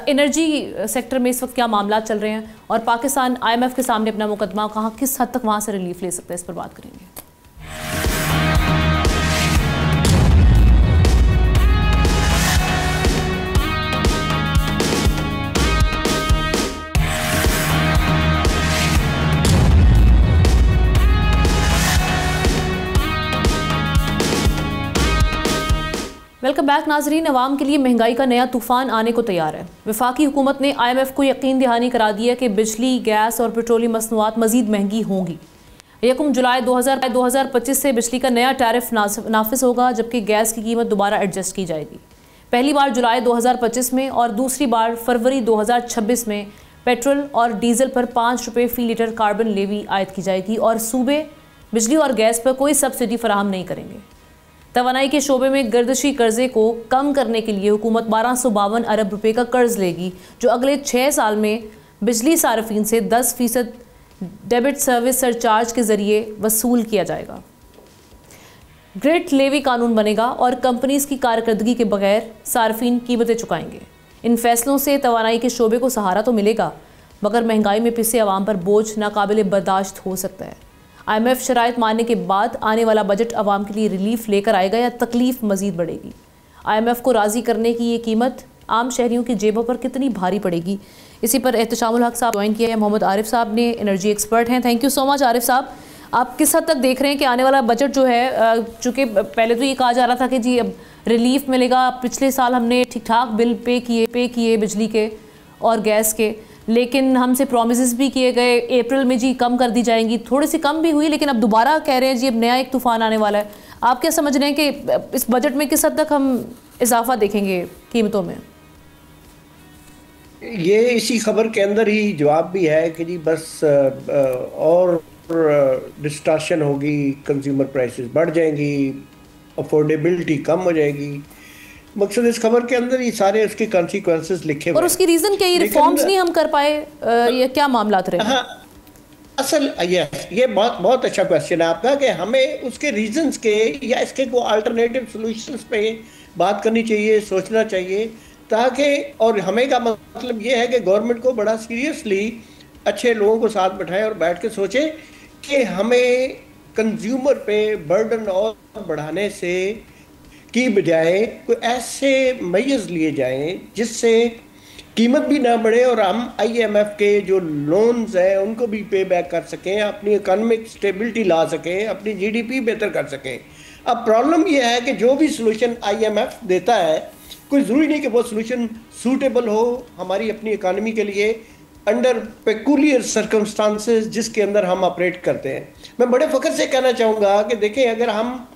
एनर्जी सेक्टर में इस वक्त क्या मामला चल रहे हैं और पाकिस्तान IMF के सामने अपना मुकदमा कहाँ किस हद तक वहाँ से रिलीफ ले सकता है, इस पर बात करेंगे। वेलकम बैक नाजरीन। अवाम के लिए महंगाई का नया तूफान आने को तैयार है। वफाकी हुकूमत ने IMF को यकीन दहानी करा दी है कि बिजली, गैस और पेट्रोलियम मसनूआत मजीद महंगी होंगी। 1 जुलाई 2025 से बिजली का नया टैरिफ नाफिज होगा, जबकि गैस की कीमत दोबारा एडजस्ट की जाएगी। पहली बार जुलाई 2025 में और दूसरी बार फरवरी 2026 में पेट्रोल और डीजल पर 5 रुपये फ़ी लीटर कार्बन लेवी आयद की जाएगी और सूबे बिजली और गैस पर कोई सब्सिडी फराहम नहीं करेंगे। तवानाई के शोबे में गर्दिशी कर्जे को कम करने के लिए हुकूमत 1252 अरब रुपए का कर्ज लेगी, जो अगले 6 साल में बिजली सार्फिन से 10% डेबिट सर्विस सरचार्ज के जरिए वसूल किया जाएगा। ग्रिड लेवी कानून बनेगा और कंपनीज की कारकर्दगी के बगैर सार्फिन कीमतें चुकाएंगे। इन फैसलों से तवानाई के शोबे को सहारा तो मिलेगा, मगर महंगाई में पिसे आवाम पर बोझ नाकाबिले बर्दाश्त हो सकता है। IMF शराइत मानने के बाद आने वाला बजट आवाम के लिए रिलीफ लेकर आएगा या तकलीफ मजीद बढ़ेगी? IMF को राज़ी करने की ये कीमत आम शहरियों की जेबों पर कितनी भारी पड़ेगी? इसी पर एहतशामुल हक साहब ज्वाइन किया है। मोहम्मद आरिफ साहब ने, एनर्जी एक्सपर्ट हैं। Thank you so much Arif साहब। आप किस हद तक देख रहे हैं कि आने वाला बजट जो है, चूँकि पहले तो ये कहा जा रहा था कि जी अब रिलीफ मिलेगा, पिछले साल हमने ठीक ठाक बिल पे किए बिजली के और गैस के, लेकिन हमसे प्रॉमिसेस भी किए गए अप्रैल में जी कम कर दी जाएंगी, थोड़ी सी कम भी हुई, लेकिन अब दोबारा कह रहे हैं जी अब नया एक तूफान आने वाला है। आप क्या समझ रहे हैं कि इस बजट में किस हद तक हम इजाफा देखेंगे कीमतों में? ये इसी खबर के अंदर ही जवाब भी है कि जी बस और डिस्टॉर्शन होगी, कंज्यूमर प्राइसेस बढ़ जाएंगी, अफोर्डेबिलिटी कम हो जाएगी। मकसद इस खबर के अंदर ये सारे उसके कॉन्सिक्वेंसेस लिखे हुए। और उसकी रीजन क्या, ये रिफॉर्म्स नहीं हम कर पाए, ये क्या मामला रहे? हाँ, असल ये बहुत अच्छा क्वेश्चन है आपका कि हमें उसके रीजंस के या इसके को अल्टरनेटिव सॉल्यूशंस पे बात करनी चाहिए, सोचना चाहिए, ताकि और हमें का मतलब ये है कि गवर्नमेंट को बड़ा सीरियसली अच्छे लोगों को साथ बैठाएं और बैठ के सोचे कि हमें कंज्यूमर पे बर्डन और बढ़ाने से की बजाय कोई ऐसे मेजर्स लिए जाएं जिससे कीमत भी ना बढ़े और हम IMF के जो लोन्स हैं उनको भी पे बैक कर सकें, अपनी इकोनॉमिक स्टेबिलिटी ला सकें, अपनी GDP बेहतर कर सकें। अब प्रॉब्लम यह है कि जो भी सॉल्यूशन IMF देता है, कोई ज़रूरी नहीं कि वो सॉल्यूशन सूटेबल हो हमारी अपनी इकानमी के लिए अंडर पेकुलियर सर्कमस्टांसेस जिसके अंदर हम ऑपरेट करते हैं। मैं बड़े फ़ख्र से कहना चाहूँगा कि देखें, अगर हम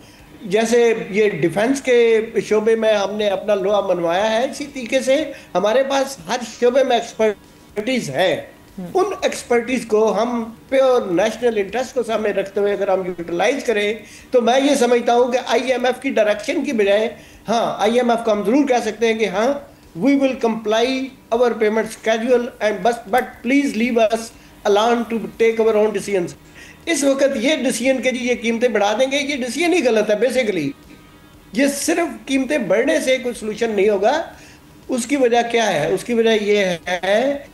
जैसे ये डिफेंस के शोबे में हमने अपना लोहा मनवाया है, इसी तरीके से हमारे पास हर शोबे में एक्सपर्टीज है। उन एक्सपर्टीज को हम प्योर नेशनल इंटरेस्ट को सामने रखते हुए अगर हम यूटिलाइज करें तो मैं ये समझता हूं कि IMF की डायरेक्शन की बजाय, हाँ IMF को हम जरूर कह सकते हैं कि हाँ we will comply our payment schedule and but please leave us alone to take our own decisions. इस वक्त ये डिसीजन के जी ये कीमतें बढ़ा देंगे, ये डिसीजन ही गलत है बेसिकली। ये सिर्फ कीमतें बढ़ने से कोई सोल्यूशन नहीं होगा। उसकी वजह क्या है? उसकी वजह ये है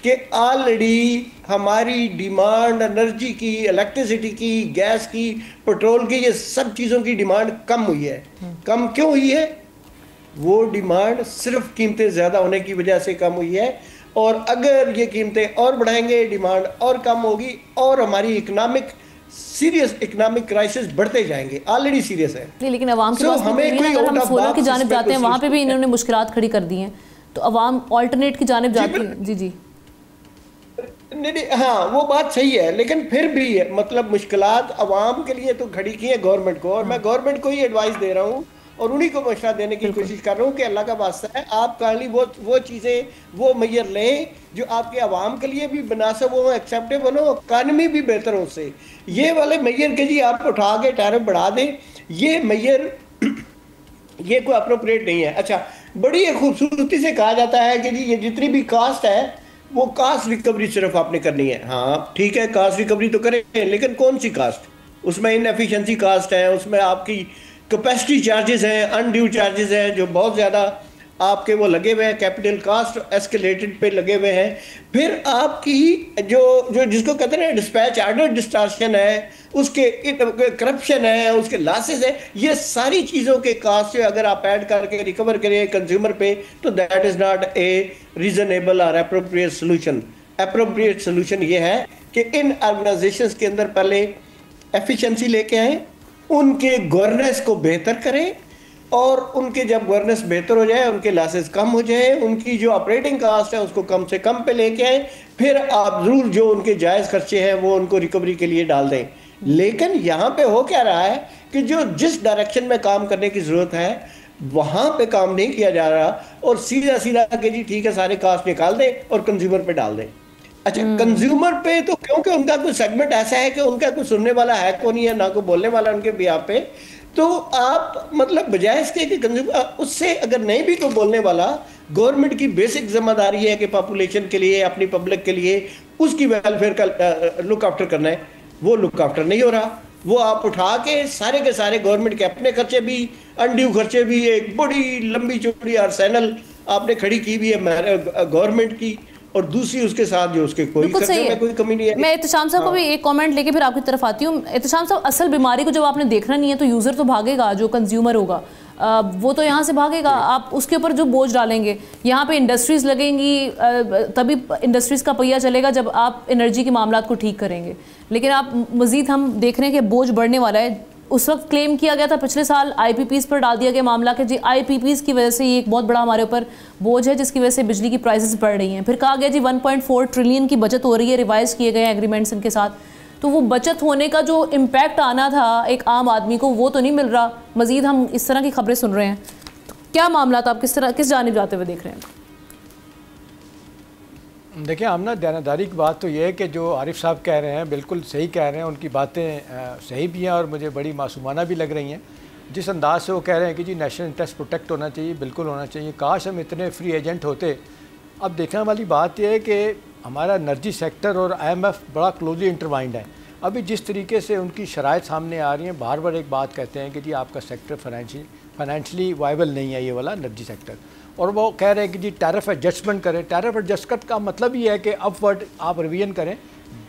कि ऑलरेडी हमारी डिमांड एनर्जी की, इलेक्ट्रिसिटी की, गैस की, पेट्रोल की, ये सब चीज़ों की डिमांड कम हुई है। कम क्यों हुई है? वो डिमांड सिर्फ कीमतें ज़्यादा होने की वजह से कम हुई है। और अगर ये कीमतें और बढ़ाएंगे, डिमांड और कम होगी और हमारी सीरियस इकोनॉमिक क्राइसिस बढ़ते जाएंगे। ऑलरेडी सीरियस है। नहीं, लेकिन अवाम के पास हमें अगर हम सोलर की जानिब जाते हैं, वहाँ पे भी इन्होंने मुश्किलात खड़ी कर दी हैं, तो अवाम ऑल्टरनेट की जानिब जाती है। जी नहीं, हाँ वो बात सही है, लेकिन फिर भी है, मतलब मुश्किलात अवाम के लिए तो खड़ी की है गवर्नमेंट को, और मैं गवर्नमेंट को ही एडवाइस दे रहा हूँ और उन्हीं को मशवरा देने की कोशिश कर रहा हूँ कि अल्लाह का वास्ता है आप काइंडली वो चीज़ें, वो मैयर लें जो आपके अवाम के लिए भी मुनासिब हो, एक्सेप्टेबल हो, इकानमी भी बेहतर हो। उससे ये वाले मैयर के जी आप उठा के टैरिफ बढ़ा दें, ये मैयर ये कोई अप्रोप्रिएट नहीं है। अच्छा, बड़ी खूबसूरती से कहा जाता है कि जी ये जितनी भी कास्ट है वो कास्ट रिकवरी सिर्फ आपने करनी है। हाँ ठीक है, कास्ट रिकवरी तो करें, लेकिन कौन सी कास्ट? उसमें इनएफिशिएंसी कास्ट है, उसमें आपकी कैपेसिटी चार्जेस हैं, अनड्यू चार्जेस हैं जो बहुत ज़्यादा आपके वो लगे हुए हैं, कैपिटल कास्ट एस्केलेटेड पे लगे हुए हैं। फिर आपकी जो जिसको कहते हैं डिस्पैच आर्डर डिस्टॉर्शन है, उसके करप्शन है, उसके लॉसेस है, ये सारी चीज़ों के कास्ट से अगर आप ऐड करके रिकवर करें कंज्यूमर पे तो that is not a reasonable और अप्रोप्रिएट सोल्यूशन। अप्रोप्रिएट सोल्यूशन ये है कि इन ऑर्गेनाइजेशंस के अंदर पहले एफिशिएंसी लेके आए, उनके गवर्नेंस को बेहतर करें, और उनके जब गवर्नेंस बेहतर हो जाए, उनके लॉसेस कम हो जाए, उनकी जो ऑपरेटिंग कास्ट है उसको कम से कम पे लेके आए, फिर आप जरूर जो उनके जायज़ खर्चे हैं वो उनको रिकवरी के लिए डाल दें। लेकिन यहाँ पे हो क्या रहा है कि जो जिस डायरेक्शन में काम करने की ज़रूरत है वहाँ पे काम नहीं किया जा रहा, और सीधा सीधा कि जी ठीक है सारे कास्ट निकाल दें और कंज्यूमर पे डाल दें। अच्छा, कंज्यूमर पे तो क्योंकि उनका कोई सेगमेंट ऐसा है कि उनका कोई सुनने वाला है को नहीं है, ना कोई बोलने वाला उनके बिहाफ पे, तो आप मतलब बजाय इसके कि कंज्यूमर उससे अगर नहीं भी कोई बोलने वाला, गवर्नमेंट की बेसिक जिम्मेदारी है कि पॉपुलेशन के लिए, अपनी पब्लिक के लिए उसकी वेलफेयर का लुक आफ्टर करना है। वो लुक आफ्टर नहीं हो रहा। वो आप उठा के सारे गवर्नमेंट के अपने खर्चे भी, अनड्यू खर्चे भी, एक बड़ी लंबी चौड़ी आर्सेनल आपने खड़ी की भी है गवर्नमेंट की, और दूसरी उसके साथ जो उसके कोई खर्चे में कोई कमी नहीं है। मैं एहतशाम साहब को भी एक कमेंट लेके फिर आपकी तरफ आती हूँ। एहतशाम साहब, असल बीमारी को जब आपने देखना नहीं है तो यूज़र तो भागेगा, जो कंज्यूमर होगा वो तो यहाँ से भागेगा। आप उसके ऊपर जो बोझ डालेंगे, यहाँ पे इंडस्ट्रीज़ लगेंगी, तभी इंडस्ट्रीज़ का पहिया चलेगा जब आप एनर्जी के मामलात को ठीक करेंगे। लेकिन आप मज़ीद हम देख रहे हैं कि बोझ बढ़ने वाला है। उस वक्त क्लेम किया गया था पिछले साल IPPs पर डाल दिया गया मामला कि जी IPPs की वजह से ये एक बहुत बड़ा हमारे ऊपर बोझ है जिसकी वजह से बिजली की प्राइसेस बढ़ रही हैं। फिर कहा गया जी 1.4 ट्रिलियन की बचत हो रही है, रिवाइज़ किए गए एग्रीमेंट्स इनके साथ। तो वो बचत होने का जो इम्पैक्ट आना था एक आम आदमी को, वो तो नहीं मिल रहा। मज़ीद हम इस तरह की खबरें सुन रहे हैं, तो क्या मामला था, आप किस जानिब जाते हुए देख रहे हैं? देखिए, हम ना दयानतदारी की बात तो ये है कि जो आरिफ साहब कह रहे हैं बिल्कुल सही कह रहे हैं, उनकी बातें सही भी हैं और मुझे बड़ी मासूमाना भी लग रही हैं। जिस अंदाज से वो कह रहे हैं कि जी नेशनल इंटरेस्ट प्रोटेक्ट होना चाहिए, बिल्कुल होना चाहिए। काश हम इतने फ्री एजेंट होते। अब देखने वाली बात यह है कि हमारा एनर्जी सेक्टर और IMF बड़ा क्लोजली इंटरवाइंड है। अभी जिस तरीके से उनकी शराइत सामने आ रही हैं, बार बार एक बात कहते हैं कि जी आपका सेक्टर फाइनेंशियली वायबल नहीं है, ये वाला एनर्जी सेक्टर, और वो कह रहे हैं कि जी टैरिफ एडजस्टमेंट करें। टैरिफ एडजस्टमेंट का मतलब ये है कि अपवर्ड आप रिवीजन करें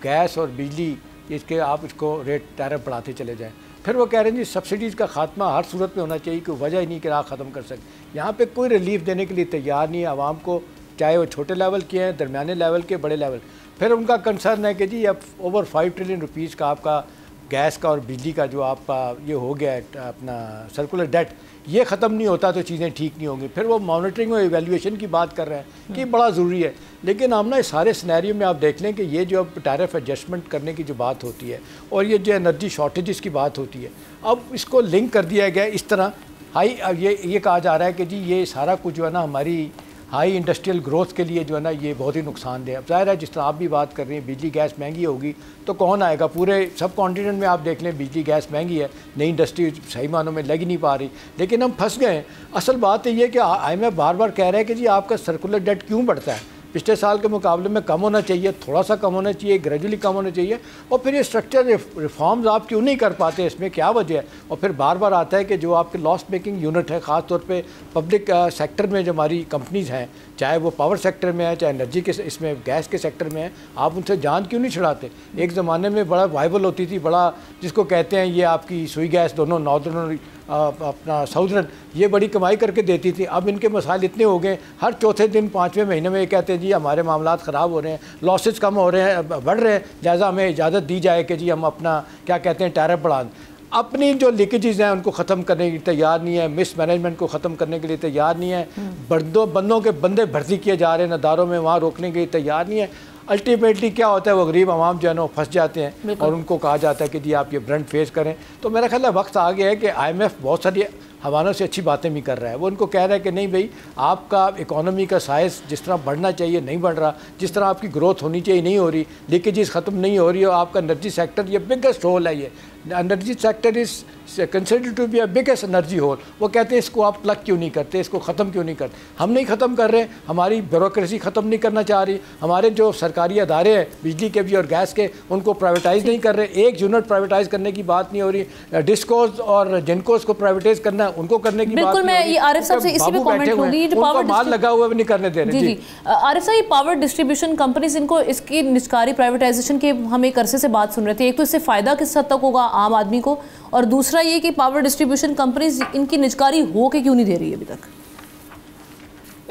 गैस और बिजली, इसके आप इसको रेट टैरिफ बढ़ाते चले जाएं। फिर वो कह रहे हैं जी सब्सिडीज़ का खात्मा हर सूरत में होना चाहिए, कोई वजह ही नहीं कि राह ख़त्म कर सके। यहाँ पे कोई रिलीफ देने के लिए तैयार नहीं है आवाम को, चाहे वो छोटे लेवल के हैं, दरमियाने लेवल के, बड़े लेवल। फिर उनका कंसर्न है कि जी अब ओवर 5 ट्रिलियन रुपीज़ का आपका गैस का और बिजली का जो आपका ये हो गया है अपना सर्कुलर डेट, ये ख़त्म नहीं होता तो चीज़ें ठीक नहीं होंगी। फिर वो मॉनिटरिंग और इवैल्यूएशन की बात कर रहे हैं कि बड़ा ज़रूरी है। लेकिन हम ना इस सारे सिनेरियो में आप देख लें कि ये जो अब टैरिफ एडजस्टमेंट करने की जो बात होती है और ये जो एनर्जी शॉर्टेजेस की बात होती है, अब इसको लिंक कर दिया गया इस तरह। ये कहा जा रहा है कि जी ये सारा कुछ जो है ना हमारी हाई इंडस्ट्रियल ग्रोथ के लिए जो है ना ये बहुत ही नुकसानदेह। अब ज़ाहिर है जिस तरह आप भी बात कर रही हैं बिजली गैस महंगी होगी तो कौन आएगा, पूरे सब कॉन्टिनेंट में आप देख लें बिजली गैस महंगी है, नई इंडस्ट्री सही मानों में लग ही नहीं पा रही। लेकिन हम फंस गए हैं। असल बात ये है कि IMF बार बार कह रहा है कि जी आपका सर्कुलर डेट क्यों बढ़ता है, पिछले साल के मुकाबले में कम होना चाहिए, थोड़ा सा कम होना चाहिए, ग्रेजुअली कम होना चाहिए, और फिर ये स्ट्रक्चर रिफॉर्म्स आप क्यों नहीं कर पाते, इसमें क्या वजह है। और फिर बार बार आता है कि जो आपके लॉस मेकिंग यूनिट है, ख़ास तौर पे पब्लिक सेक्टर में जो हमारी कंपनीज़ हैं, चाहे वो पावर सेक्टर में है चाहे एनर्जी के इसमें गैस के सेक्टर में है, आप उनसे जान क्यों नहीं छुड़ाते। एक ज़माने में बड़ा वाइबल होती थी, बड़ा जिसको कहते हैं ये आपकी सुई गैस दोनों नॉर्दर्न अपना साउदर्न ये बड़ी कमाई करके देती थी। अब इनके मसाइल इतने हो गए, हर चौथे दिन 5वें महीने में ये कहते हैं जी हमारे मामलात ख़राब हो रहे हैं, लॉसेस कम हो रहे हैं, बढ़ रहे हैं, लिहाजा हमें इजाज़त दी जाए कि जी हम अपना क्या कहते हैं टैरिफ बढ़ा दें। अपनी जो लीकेजेस हैं उनको ख़त्म करने की तैयार नहीं है, मिस मैनेजमेंट को ख़त्म करने के लिए तैयार नहीं है, बंदों के बंदे भर्ती किए जा रहे हैं नदारों में, वहाँ रोकने के लिए तैयार नहीं है। अल्टीमेटली क्या होता है, वो गरीब आवाम जो है ना फंस जाते हैं और उनको कहा जाता है कि जी आप ये ब्रंट फेस करें। तो मेरा ख्याल है वक्त आ गया है कि IMF बहुत सारी हवालों से अच्छी बातें भी कर रहा है। वो उनको कह रहा है कि नहीं भाई आपका इकोनॉमी का साइज़ जिस तरह बढ़ना चाहिए नहीं बढ़ रहा, जिस तरह आपकी ग्रोथ होनी चाहिए नहीं हो रही, लीकेजेस ख़त्म नहीं हो रही, और आपका एनर्जी सेक्टर ये बिगेस्ट होल है, ये energy sector is considered to be a biggest energy hole. वो कहते हैं इसको आप प्लग क्यों नहीं करते, इसको ख़त्म क्यों नहीं करते। हम नहीं ख़त्म कर रहे, हमारी ब्यूरोक्रेसी ख़त्म नहीं करना चाह रही, हमारे जो सरकारी अदारे हैं बिजली के भी और गैस के उनको प्राइवेटाइज़ नहीं कर रहे, एक यूनिट प्राइवेटाइज़ करने की बात नहीं हो रही, डिस्कोज और जिनकोस को प्राइवेटाइज करना है उनको करने की बात बिल्कुल। मैं ये आरिफ साहब से इसी पे कमेंट होगी, जो पावर माल लगा हुआ भी नहीं करने दे रहे। जी आरिफ साहब, ये पावर डिस्ट्रीब्यूशन कंपनीज इनको इसकी निष्कारी प्राइवेटाइजेशन के हम एक अरसे से बात सुन रहे थे। एक तो इससे फ़ायदा किस हद तक होगा आम आदमी को, और दूसरा ये कि पावर डिस्ट्रीब्यूशन कंपनीज इनकी निजकारी हो के क्यों नहीं दे रही है अभी तक।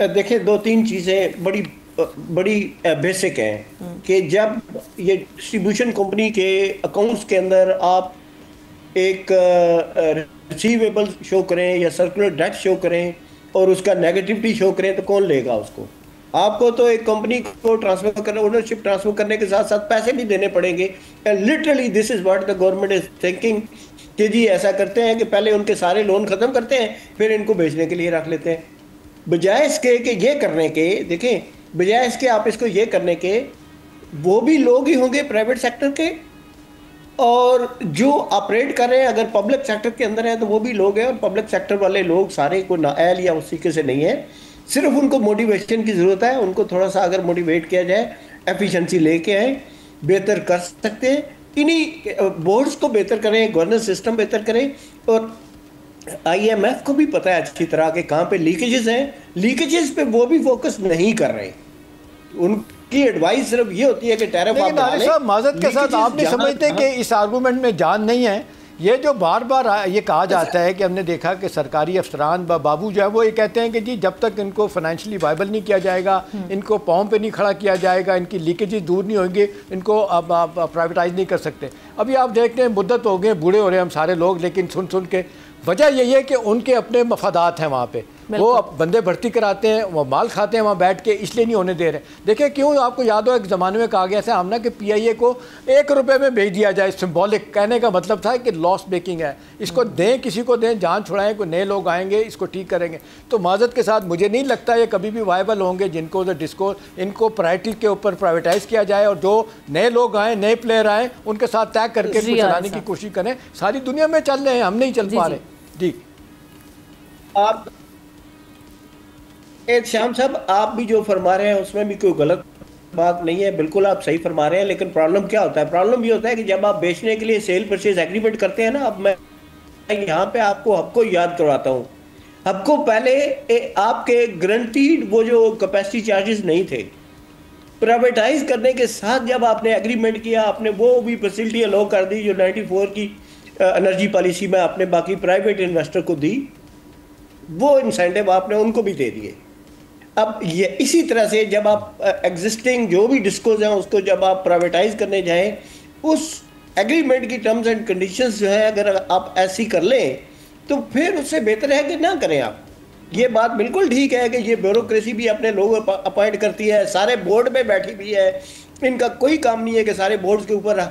देखिए 2-3 चीज़ें बड़ी बेसिक हैं कि जब ये डिस्ट्रीब्यूशन कंपनी के अकाउंट्स के अंदर आप एक रिसीवेबल शो करें या सर्कुलर डेट शो करें और उसका नेगेटिविटी शो करें तो कौन लेगा उसको। आपको तो एक कंपनी को ट्रांसफर करने, ओनरशिप ट्रांसफर करने के साथ साथ पैसे भी देने पड़ेंगे। And literally this is what the government is thinking कि जी ऐसा करते हैं कि पहले उनके सारे लोन खत्म करते हैं फिर इनको बेचने के लिए रख लेते हैं, बजाय इसके कि ये करने के, देखें बजाय इसके आप इसको ये करने के वो भी लोग ही होंगे प्राइवेट सेक्टर के, और जो ऑपरेट कर रहे हैं अगर पब्लिक सेक्टर के अंदर है तो वो भी लोग हैं, और पब्लिक सेक्टर वाले लोग सारे कोई नाअहल या उस तरीके से नहीं है, सिर्फ उनको मोटिवेशन की ज़रूरत है। उनको थोड़ा सा अगर मोटिवेट किया जाए, एफिशिएंसी लेके आए, बेहतर कर सकते हैं, इन्हीं बोर्ड्स को बेहतर करें, गवर्नेंस सिस्टम बेहतर करें। और IMF को भी पता है अच्छी तरह के कहाँ पे लीकेजेस हैं, लीकेजेस पे वो भी फोकस नहीं कर रहे। उनकी एडवाइस सिर्फ ये होती है कि टैरिफ आप डालें। माजरत के साथ आप नहीं समझते कि इस आर्गूमेंट में जान नहीं है। ये जो बार बार ये कहा जाता है कि हमने देखा कि सरकारी अफसरान बाबू जो है वो ये कहते हैं कि जी जब तक इनको फाइनेंशियली वायबल नहीं किया जाएगा, इनको पाँव पे नहीं खड़ा किया जाएगा, इनकी लीकेजेस दूर नहीं होंगे, इनको अब आप प्राइवेटाइज नहीं कर सकते। अभी आप देखते हैं मुद्दत हो गए, बूढ़े हो रहे हैं हम सारे लोग, लेकिन सुन सुन के वजह यही है कि उनके अपने मफादात हैं वहाँ पे, वो बंदे भर्ती कराते हैं, वो माल खाते हैं वहाँ बैठ के, इसलिए नहीं होने दे रहे। देखिए क्यों, आपको याद हो एक ज़माने में कहा गया था हमने कि PIA को 1 रुपये में बेच दिया जाए, सिंबॉलिक कहने का मतलब था कि लॉस मेकिंग है, इसको दें, किसी को दें, जान छुड़ाएं, कोई नए लोग आएंगे इसको ठीक करेंगे। तो माजरत के साथ मुझे नहीं लगता ये कभी भी वायबल होंगे, जिनको डिस्को इनको प्रायोरिटी के ऊपर प्राइवेटाइज किया जाए, और जो नए लोग आए, नए प्लेयर आए, उनके साथ तय करके चलाने की कोशिश करें। सारी दुनिया में चल रहे हैं, हम नहीं चल पा रहे। जी आप श्याम साहब, आप भी जो फरमा रहे हैं उसमें भी कोई गलत बात नहीं है, बिल्कुल आप सही फरमा रहे हैं। लेकिन प्रॉब्लम क्या होता है, प्रॉब्लम ये होता है कि जब आप बेचने के लिए सेल परचेज एग्रीमेंट करते हैं ना, अब मैं यहाँ पे आपको याद करवाता हूँ, आपको पहले आपके गारंटीड वो जो कैपेसिटी चार्जेस नहीं थे, प्राइवेटाइज करने के साथ जब आपने एग्रीमेंट किया, आपने वो भी फैसिलिटी अलो कर दी जो 94 की एनर्जी पॉलिसी में आपने बाकी प्राइवेट इन्वेस्टर को दी, वो इंसेंटिव आपने उनको भी दे दिए। अब ये इसी तरह से जब आप एग्जिस्टिंग जो भी डिस्कोज हैं उसको जब आप प्राइवेटाइज करने जाएं, उस एग्रीमेंट की टर्म्स एंड कंडीशंस जो है अगर आप ऐसी कर लें तो फिर उससे बेहतर है कि ना करें आप। ये बात बिल्कुल ठीक है कि ये ब्यूरोक्रेसी भी अपने लोग अपॉइंट करती है, सारे बोर्ड में बैठी भी है, इनका कोई काम नहीं है कि सारे बोर्ड्स के ऊपर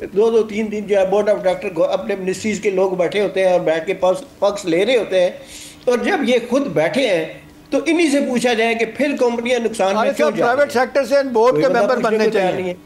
2-3 दिन जो है बोर्ड ऑफ डायरेक्टर अपने मिनिस्ट्रीज के लोग बैठे होते हैं और बैठ के पक्ष ले रहे होते हैं। और जब ये खुद बैठे हैं तो इन्हीं से पूछा जाए कि फिर कंपनियां नुकसान में क्यों जा रही हैं? प्राइवेट सेक्टर से बोर्ड के मेंबर बनने चाहिए।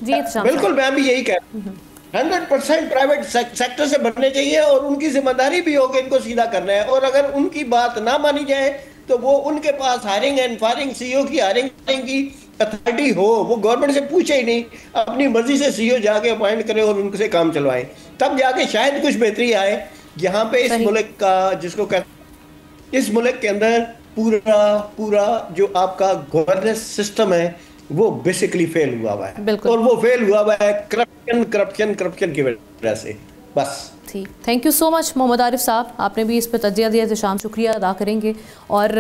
बिल्कुल, मैं भी यही कह रहा हूँ, 100% प्राइवेट सेक्टर से बनने चाहिए और उनकी जिम्मेदारी भी हो कि इनको सीधा करना है। और अगर उनकी बात ना मानी जाए तो वो उनके पास हायरिंग एंड फायरिंग, सीईओ की हायरिंग की अथॉरिटी हो, वो गवर्नमेंट से पूछे ही नहीं, अपनी मर्जी से सीईओ जाके अपॉइंट करे और उनसे काम चलवाए, तब जाके शायद कुछ बेहतरी आए। यहाँ पे इस मुल्क का, जिसको कहते, इस मुल्क के अंदर पूरा जो आपका गवर्नेंस सिस्टम है वो बेसिकली फेल हुआ हुआ है, और वो फेल हुआ हुआ है करप्शन की वजह से। बस ठीक, thank you so much Mohammad Arif साहब, आपने भी इस पर तजिया दिया, शाम शुक्रिया अदा करेंगे। और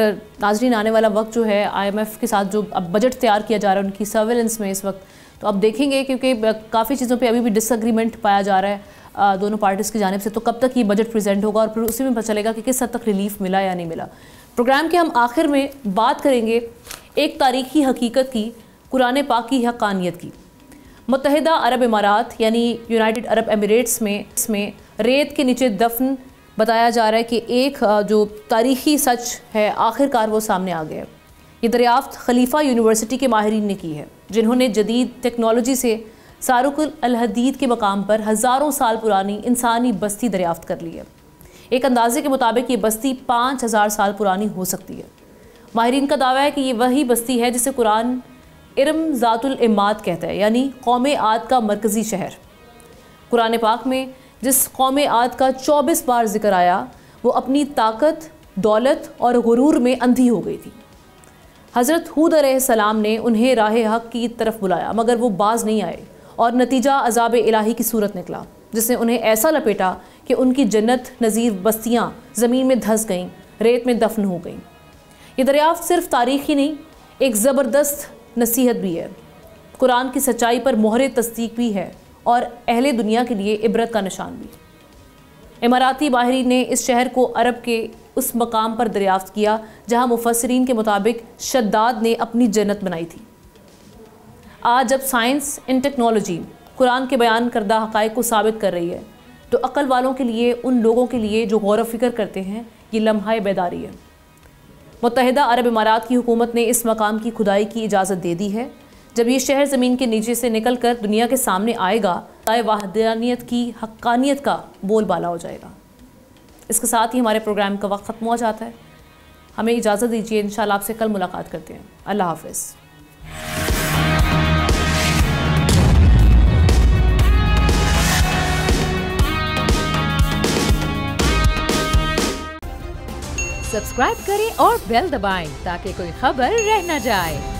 नाजरीन, आने वाला वक्त जो है IMF के साथ जो अब बजट तैयार किया जा रहा है उनकी सर्वेलेंस में इस वक्त, तो अब देखेंगे क्योंकि काफ़ी चीज़ों पे अभी भी डिसएग्रीमेंट पाया जा रहा है दोनों पार्टीज़ की जानिब से, तो कब तक ये बजट प्रेजेंट होगा और फिर उसी में पता चलेगा कि किस हद तक रिलीफ मिला या नहीं मिला। प्रोग्राम के हम आखिर में बात करेंगे एक तारीखी हकीकत की, कुरान पाक की हक़ानियत की। मुत्तहिदा अरब इमारात यानी यूनाइटेड अरब एमिरेट्स में रेत के नीचे दफन बताया जा रहा है कि एक जो तारीखी सच है आखिरकार वो सामने आ गया है। ये दरियाफ्त खलीफा यूनिवर्सिटी के माहिरीन ने की है, जिन्होंने जदीद टेक्नोलॉजी से सारुकुल अल-हदीद के मकाम पर हज़ारों साल पुरानी इंसानी बस्ती दरियाफ्त कर ली है। एक अंदाजे के मुताबिक ये बस्ती 5000 साल पुरानी हो सकती है। माहिरीन का दावा है कि ये वही बस्ती है जिसे कुरान इरम ज़ातुल इमाद कहता है, यानी कौम आद का मरकज़ी शहर। कुरान पाक में जिस कौम आद का 24 बार जिक्र आया वो अपनी ताकत, दौलत और गुरूर में अंधी हो गई थी। हज़रत हूद अलैहिस्सलाम ने उन्हें राह हक़ की तरफ बुलाया, मगर वो बाज नहीं आए और नतीजा अज़ाब इलाही की सूरत निकला, जिसने उन्हें ऐसा लपेटा कि उनकी जन्नत नज़ीर बस्तियाँ ज़मीन में धंस गईं, रेत में दफन हो गईं। ये दरियाफ्त सिर्फ तारीख़ ही नहीं, एक ज़बरदस्त नसीहत भी है, कुरान की सच्चाई पर मोहरे तस्दीक भी है और अहले दुनिया के लिए इबरत का निशान भी। इमाराती माहिरीन ने इस शहर को अरब के उस मकाम पर दरियाफ्त किया जहां मुफस्सिरीन के मुताबिक शद्दाद ने अपनी जन्नत बनाई थी। आज जब साइंस इन टेक्नोलॉजी कुरान के बयान करदा हक़ाइक़ को साबित कर रही है, तो अक्ल वालों के लिए, उन लोगों के लिए जो गौर व फिक्र करते हैं, ये लम्हा बेदारी है। मुत्तहिदा अरब इमारात की हुकूमत ने इस मकाम की खुदाई की इजाज़त दे दी है। जब ये शहर ज़मीन के नीचे से निकल कर दुनिया के सामने आएगा, वाहदानियत की हक्कानियत का बोलबाला हो जाएगा। इसके साथ ही हमारे प्रोग्राम का वक्त ख़त्म हो जाता है। हमें इजाज़त दीजिए, इंशाअल्लाह आपसे कल मुलाकात करते हैं। अल्लाह हाफ़िज़। सब्सक्राइब करें और बेल दबाएं ताकि कोई खबर रह न जाए।